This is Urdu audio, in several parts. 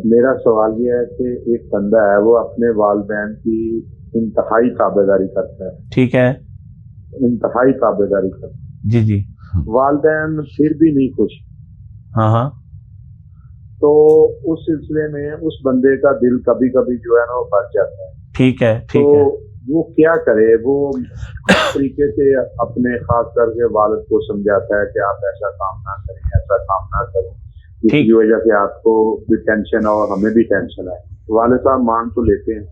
میرا سوال یہ ہے کہ ایک بندہ ہے وہ اپنے والدین کی انتہائی تابع داری کرتا ہے، ٹھیک ہے انتہائی تابع داری کرتا ہے، جی جی والدین پھر بھی نہیں خوش، ہاں ہاں تو اس سلسلے میں اس بندے کا دل کبھی کبھی جو ہے نا وہ بھر جاتا ہے، ٹھیک ہے تو ٹھیک ہے وہ کیا کرے؟ وہ اس طریقے سے اپنے خاص کر کے والد کو سمجھاتا ہے کہ آپ ایسا کام نہ کریں، ایسا کام نہ کریں، جس ٹھیک کی وجہ سے آپ کو بھی ٹینشن اور ہمیں بھی ٹینشن ہے۔ والد صاحب مان تو لیتے ہیں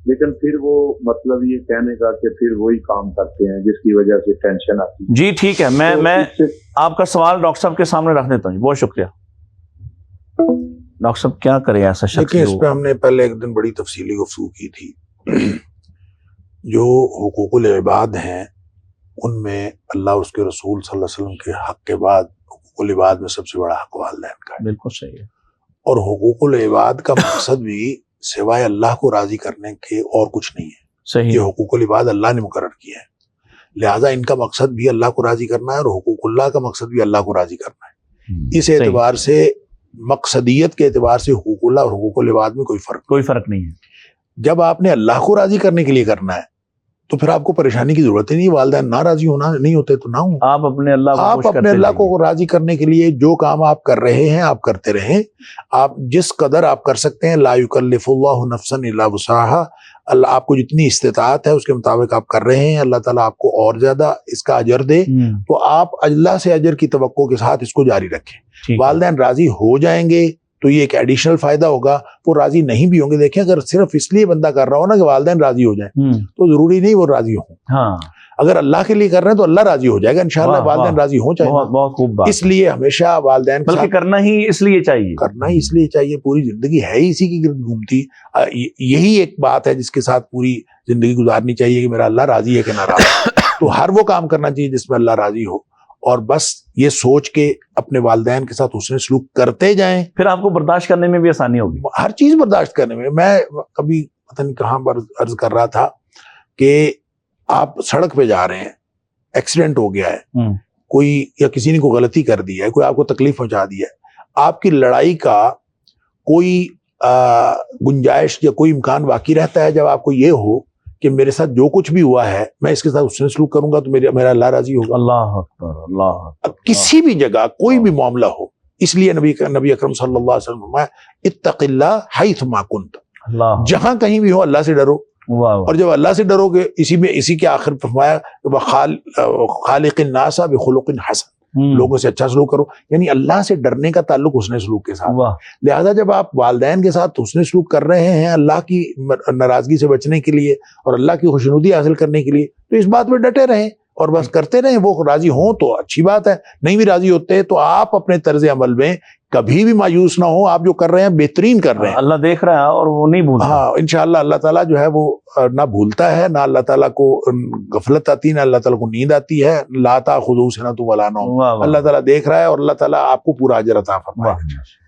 لیکن پھر وہ مطلب یہ کہنے کا کہ پھر وہی کام کرتے ہیں جس کی وجہ سے ٹینشن آتی ہے۔ جی ٹھیک ہے، میں تو اس سے آپ کا سوال ڈاکٹر صاحب کے سامنے رکھ دیتا ہوں، بہت شکریہ۔ ڈاکٹر صاحب کیا کرے ایسا شخص؟ دیکھیں اس پہ ہم نے پہلے ایک دن بڑی تفصیلی گفتگو کی تھی۔ جو حقوق العباد ہیں ان میں اللہ اس کے رسول صلی اللہ علیہ وسلم کے حق کے بعد حقوق العباد میں سب سے بڑا حق والدین کا ہے، بالکل صحیح ہے، اور حقوق العباد کا مقصد بھی سوائے اللہ کو راضی کرنے کے اور کچھ نہیں ہے۔ صحیح یہ حقوق العباد اللہ نے مقرر کیا ہے، لہذا ان کا مقصد بھی اللہ کو راضی کرنا ہے اور حقوق اللہ کا مقصد بھی اللہ کو راضی کرنا ہے۔ اس اعتبار سے مقصدیت کے اعتبار سے حقوق اللہ اور حقوق العباد میں کوئی فرق نہیں ہے۔ جب آپ نے اللہ کو راضی کرنے کے لیے کرنا ہے تو پھر آپ کو پریشانی کی ضرورت ہی نہیں، والدین نہ راضی ہونا نہیں ہوتے تو نہ ہوں، آپ اپنے اللہ کو راضی کرنے کے لیے جو کام آپ کر رہے ہیں آپ کرتے رہیں، آپ جس قدر آپ کر سکتے ہیں، لا یکلف اللہ نفسا الا وسعها، اللہ آپ کو جتنی استطاعت ہے اس کے مطابق آپ کر رہے ہیں، اللہ تعالیٰ آپ کو اور زیادہ اس کا اجر دے، تو آپ اللہ سے اجر کی توقع کے ساتھ اس کو جاری رکھیں۔ والدین راضی ہو جائیں گے تو یہ ایک ایڈیشنل فائدہ ہوگا، وہ راضی نہیں بھی ہوں گے۔ دیکھیں اگر صرف اس لیے بندہ کر رہا ہو نا کہ والدین راضی ہو جائیں تو ضروری نہیں وہ راضی ہوں، ہاں اگر اللہ کے لیے کر رہے ہیں تو اللہ راضی ہو جائے گا انشاءاللہ، والدین راضی ہو جائیں گے۔ بہت خوب بات، اس لیے ہمیشہ والدین کے بلکہ ساتھ کرنا ہی اس لیے چاہیے، پوری زندگی ہے ہی اسی کی گرد گھومتی، یہی ایک بات ہے جس کے ساتھ پوری زندگی گزارنی چاہیے کہ میرا اللہ راضی ہے کہ ناراض ہے، تو ہر وہ کام کرنا چاہیے جس میں اللہ راضی ہو، اور بس یہ سوچ کے اپنے والدین کے ساتھ حسن سلوک کرتے جائیں، پھر آپ کو برداشت کرنے میں بھی آسانی ہوگی، ہر چیز برداشت کرنے میں۔ میں کبھی پتہ نہیں کہاں پر عرض کر رہا تھا کہ آپ سڑک پہ جا رہے ہیں، ایکسیڈنٹ ہو گیا ہے، کوئی یا کسی نے کوئی غلطی کر دی ہے، کوئی آپ کو تکلیف پہنچا دی ہے، آپ کی لڑائی کا کوئی گنجائش یا کوئی امکان باقی رہتا ہے جب آپ کو یہ ہو کہ میرے ساتھ جو کچھ بھی ہوا ہے میں اس کے ساتھ حسن سلوک کروں گا تو میرا اللہ راضی ہوگا؟ اللہ اکبر، اللہ اکبر۔ کسی بھی جگہ کوئی بھی معاملہ ہو، اس لیے نبی اکرم صلی اللہ علیہ وسلم فرمایا اتق اللہ حیث ما کنت، جہاں کہیں بھی ہو اللہ سے ڈرو، اور جب اللہ سے ڈرو گے اسی کے آخر فرمایا خالق الناس بخلق حسن، لوگوں سے اچھا سلوک کرو، یعنی اللہ سے ڈرنے کا تعلق حسن سلوک کے ساتھ۔ لہذا جب آپ والدین کے ساتھ حسن سلوک کر رہے ہیں اللہ کی ناراضگی سے بچنے کے لیے اور اللہ کی خوشنودی حاصل کرنے کے لیے، تو اس بات پہ ڈٹے رہیں اور بس کرتے رہیں، وہ راضی ہوں تو اچھی بات ہے، نہیں بھی راضی ہوتے تو آپ اپنے طرز عمل میں کبھی بھی مایوس نہ ہو، آپ جو کر رہے ہیں بہترین کر رہے ہیں، اللہ دیکھ رہا ہے اور وہ نہیں بھولتا۔ ہاں انشاءاللہ اللہ تعالیٰ جو ہے وہ نہ بھولتا ہے، نہ اللہ تعالیٰ کو غفلت آتی، نہ اللہ تعالیٰ کو نیند آتی ہے، لا تأخذہ سنۃ ولا نوم، اللہ تعالیٰ دیکھ رہا ہے اور اللہ تعالیٰ آپ کو پورا اجر عطا فرمائے گا۔